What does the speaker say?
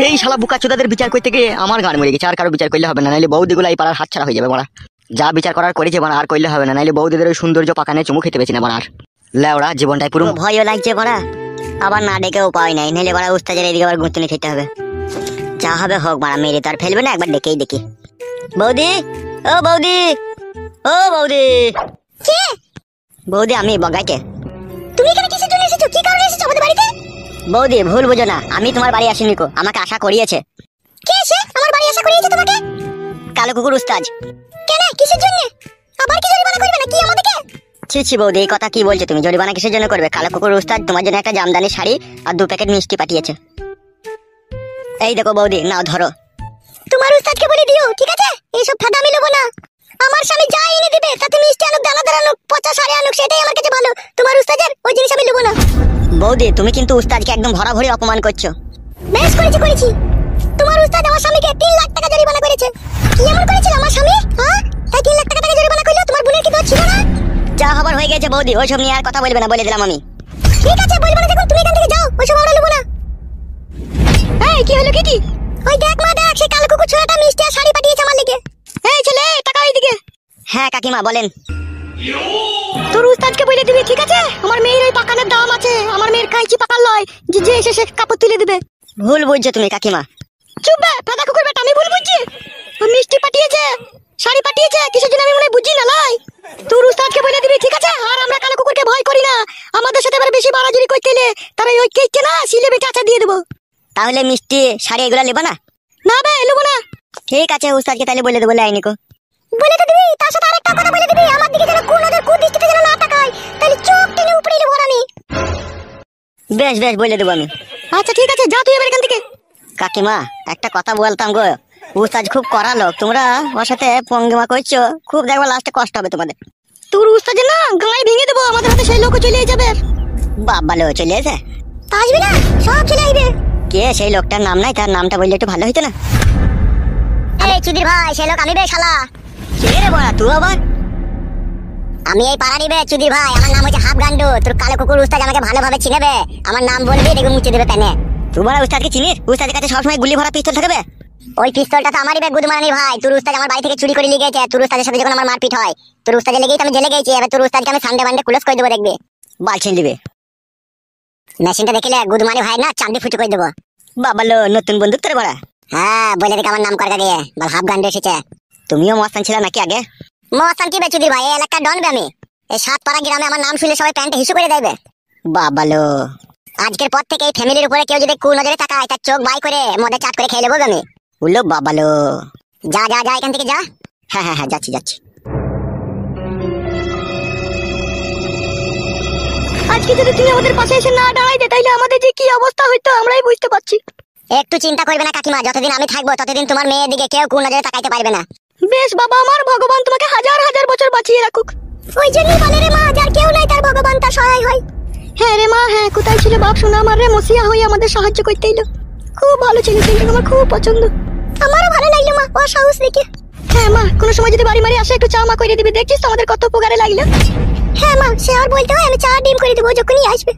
এই শালা বুকাচোদাদের বিচার করতে গিয়ে আমার গান মরে গেছে। আর কারো বিচার করলে হবে না, নাইলে বৌদিগুলো এই পাড়ার হাতছাড়া হয়ে যাবে মারা। যা বিচার করার করেছে মারা, আর করলে হবে না, নাইলে বৌদিদের ওই সৌন্দর্য পাকানে চুমু খেতে পেছি না মারা। আর লেওড়া জীবনটাই পুরো ভয়ও লাগছে মারা, আবার না ডেকে উপায় নাই, নাইলে মারা উস্তাদের এদিকে আবার গুঁতুনি খেতে হবে। যা হবে হোক মারা, মেরে তো আর ফেলবে না, একবার ডেকেই দেখি। বৌদি, ও বৌদি, ও বৌদি। কে? বৌদি আমি বগাইতে। তুমি এখানে কিসের জন্য এসেছো? কি কারণে এসেছো আমাদের বাড়িতে? বৌদি ভুল বুঝো না, আমি তোমার বাড়ি আসিনি কো, আমাকে আশা করিয়েছে। কে এসে আমার বাড়ি আশা করিয়েছে তোমাকে? কালো কুকুর উস্তাদ। কেন, কিসের জন্য? আবার কি জরিমানা করবে নাকি আমাদেরকে? ছি ছি বৌদি, এই কথা কি বলছো তুমি? জরিমানা কিসের জন্য করবে? কালো কুকুর উস্তাদ তোমার জন্য একটা জামদানি শাড়ি আর 2 প্যাকেট মিষ্টি পাঠিয়েছে। এই দেখো বৌদি, নাও ধরো। তোমার উস্তাদকে বলে দিও, ঠিক আছে? এইসব ফাঁদা আমি নেবো না। আমার স্বামী যা এনে দিবে তাতে মিষ্টি আনুক, দানাদার আনুক, পচা সারে আনুক, সেটাই আমার কাছে ভালো। তোমার উস্তাদের ওই জিনিস আমি নেবো না। বৌদি তুমি কিন্তু উস্তাদকে একদম ভরাভরি অপমান করছো। বেশ করেছি। তোমার উস্তাদ আমার স্বামীকে 3 লাখ টাকা জরিমানা করেছে। কি এমন করেছিল আমার স্বামী? হ্যাঁ, তাই 3 লাখ টাকা জরিমানা করলো। তোমার বোনের কি দোষ ছিল না? যা হবার হয়ে গেছে বৌদি, ওইসব নিয়ে আর কথা বলবে না, বলে দিলাম আমি। ঠিক আছে, বলবো না যখন, তুমি এখান থেকে যাও, ওইসব আমরা নেবো না। এই কি হলো কি? ওই দেখ মা, দেখ সেই কালো কুকুর ছোড়াটা মিষ্টি আর শাড়ি পাঠিয়েছে আমার লিগে। এই ছেলে, টাকা এইদিকে। হ্যাঁ কাকিমা বলেন। তোর উস্তাদকে বলে দিবি, ঠিক আছে? আমার মেয়ের ওই পাকানের দাম আছে, আমার মেয়ের কাইচি পাকার লয়, যে এসে সে কাপড় তুলে দিবে। ভুল বুঝছো তুমি কাকিমা। চুপ বে, ফাঁদা কুকুর বেটা, আমি ভুল বুঝছি? ও মিষ্টি পাঠিয়েছে, শাড়ি পাঠিয়েছে, কিসের জন্য আমি মনে বুঝি না লাই। তোর উস্তাদকে বলে দিবি, ঠিক আছে? আর আমরা কালো কুকুরকে ভয় করি না, আমাদের সাথে এবার বেশি বাড়াজুরি করতে এলে তারা ওই কেককে না সিলে বেটে আচা দিয়ে দেবো। তাহলে মিষ্টি শাড়ি এগুলো নেবো না? না বে, নেবো না। ঠিক আছে, উস্তাদকে তাহলে বলে দেবো লাইনিকো। বলে তো দিবি, তার সাথে আরেকটা কথা বলে দিবি, আমার দিকে যেন কোন নজর কুদৃষ্টিতে যেন না তাকায়, তাহলে চোখ টেনে উপরে নেবো আমি। বেশ বেশ, বলে দেবো আমি। আচ্ছা ঠিক আছে, যা তুই এবার এখান থেকে। কাকিমা একটা কথা বলতাম গো, উস্তাদ খুব কড়া লোক, তোমরা ওর সাথে পঙ্গিমা করছো, খুব দেখবা লাস্টে কষ্ট হবে তোমাদের। তোর উস্তাদ না গায়ে ভেঙে দেবো, আমাদের হাতে সেই লোকও চলে যাবে। বাবা লো চলে এসে আসবি না, সব চলে আসবে। কে সেই লোকটার নাম নাই? তার নামটা বললে একটু ভালো হইতো না? এই চুদির ভাই, সেই লোক আমি বে শালা। কে রে বড়া তুই আবার? আমি এই পাড়ারই বে চুদির ভাই, আমার নাম হচ্ছে হাফ গান্ডু। তোর কালো কুকুর উস্তাদ আমাকে ভালোভাবে চিনেবে, আমার নাম বলবি, দেখবি মুছে দেবে প্যানে। তোমার উস্তাদকে চিনিস? উস্তাদের কাছে সবসময় গুলি ভরা পিস্তল থাকবে। ওই পিস্তলটা তো আমারই বে গুদমারানি ভাই। তোর উস্তাদ আমার বাড়ি থেকে চুরি করে নিয়ে গেছে। তোর উস্তাদের সাথে যখন আমার মারপিট হয়, তোর উস্তাদের লেগেই তো আমি জেলে গেছি। এবার তোর উস্তাদকে আমি সানডে মানডে ক্লোজ করে দেবো, দেখবি। বালছেন দিবে মেশিনটা দেখলে গুদমানি ভাই না, চাঁদি ফুটে করে দেবো। বাবা লো নতুন বন্দুক তোর বড়া? হ্যাঁ, বলে দেখে আমার নাম করা দিয়ে বল, হাফ গান্ডু এসেছে। তুমিও মস্তান ছিল নাকি আগে? মস্তান কি বে চুদির ভাই, এই এলাকার ডন বে আমি। এই 7 পাড়া গ্রামে আমার নাম শুনলে সবাই প্যান্টে হিসু করে দেবে। বাবা লো, আজকের পর থেকে এই ফ্যামিলির উপরে কেউ যদি নজরে তাকায়, তার চোখ বাই করে মদে চাট করে খেয়ে নেবো আমি। উল্লো বাবা লো। যা যা যা, এখান থেকে যা। হ্যাঁ হ্যাঁ হ্যাঁ, যাচ্ছি। আজকে যদি তুমি আমাদের পাশে এসে না দাঁড়াইতে, তাইলে আমাদের যে কি অবস্থা হইতো আমরাই বুঝতে পারছি। একটু চিন্তা করবে না কাকিমা, যতদিন আমি থাকবো ততদিন তোমার মেয়ের দিকে কেউ নজরে তাকাইতে পারবে না। বেশ বাবা আমার, ভগবান তোমাকে হাজার হাজার বছর বাঁচিয়ে রাখুক। ওই জন্যই বলে রে মা, যার কেউ নাই তার ভগবান তার সহায় হয়। হ্যাঁ রে মা, হ্যাঁ। কোথায় ছিল বাপ শোনা আমার রে, মসিয়া হয়ে আমাদের সাহায্য করতে এলো। খুব ভালো ছিল, ছেলেটাকে আমার খুব পছন্দ। আমারও ভালো লাগলো মা, ও সাহস দেখে। হ্যাঁ মা, কোনো সময় যদি বাড়ি মারি আসে একটু চা মা করে দিবি, দেখছিস তো আমাদের কত উপকারে লাগলো। হ্যাঁ মা, সে আর বলতে হয়, আমি চা ডিম করে দেবো যখনই আসবে।